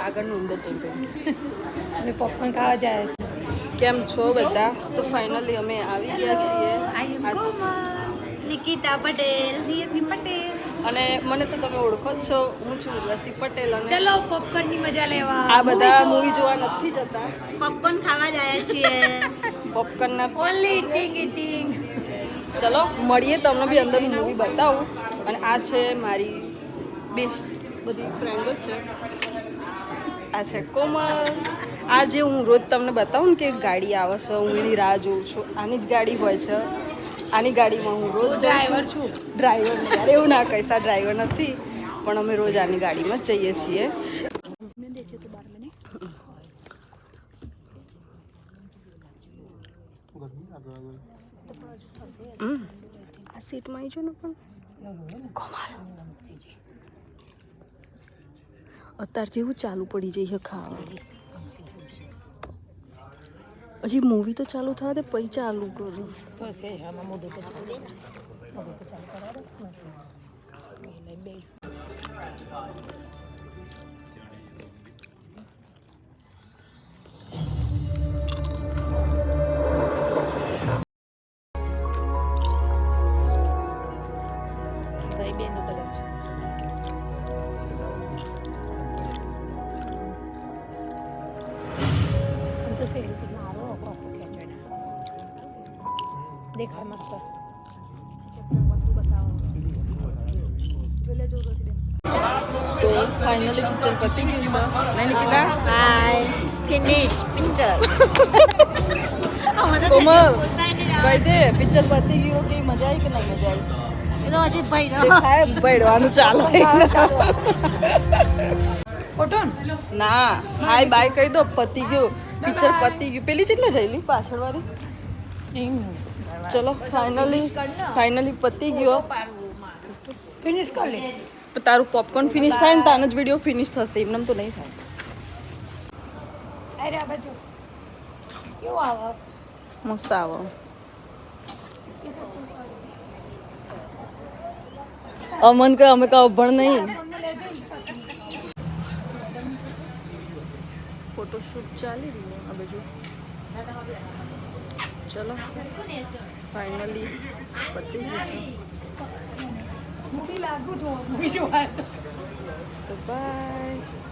આગળનું અંદર જઈ અમે પોપકોર્ન ખાવા જાય છે. કેમ છો બધા? તો ફાઇનલી અમે આવી ગયા છીએ નિકિતા પટેલ, નિયતિ પટેલ. અને મને તો તમે ઓળખો જ છો, હું છું ઉર્વશી પટેલ. અને ચલો પોપકોર્ન ની મજા લેવા. આ બધા મૂવી જોવા નથી જતા, પોપકોર્ન ખાવા જાય છીએ. પોપકોર્નના ઓનલી ઇટિંગ. ચલો મળીએ, તમને બી અંદર મૂવી બતાવું. અને આ છે મારી બેસ્ટ બધી ફ્રેન્ડો જ છે. આ છે કોમલ. આ જે હું રોજ તમને બતાવું ને કે ગાડી આવે છે, હું એની રાહ જોઉં છું. આની જ ગાડી હોય છે, આની ગાડીમાં હું રોજ ડ્રાઈવર છું. ડ્રાઈવર યાર એવું ના કહીશ, આ ડ્રાઈવર નથી, પણ અમે રોજ આની ગાડીમાં જ જઈએ છીએ. આ સીટમાં આવી જો ને પણ કોમલ અત્યારથી એવું ચાલુ પડી જઈએ ખાવા. હજી મૂવી તો ચાલુ થવા દે પછી ચાલુ કરું. દેખાડ મસ્ત. તો ફાઇનલી પિક્ચર પતી ગયું છે. નહીં નિકિતા? હાય ફિનિશ પિક્ચર. કોમલ કહી દે પિક્ચર પતી ગયું કે મજા આવી કે નહીં મજા આવી? એ તો અજીત ભાઈ નો દેખાય ભેડવાનું ચાલે. ફોટો ના હાય બાય કહી દો, પતી ગયું પિક્ચર, પતી ગયું. પેલી કેટલી રહેલી પાછળ વાળી? ચલો ફાઇનલી પતી ગયો. ફિનિશ કર લે. તારું પોપકોર્ન ફિનિશ થાય ને તાનો જ વિડીયો ફિનિશ થશે, એમને તો નહીં થાય. અરે આ બાજુ કેવું આવે? મસ્ત આવો. અમન કે અમે કા અભણ નહીં. ફોટોશૂટ ચાલી રહ્યો આ બાજુ. ચલો ફાઇનલી પતી ગયું છે. મૂવી લાગુ જો મૂવી જોવા તો So bye.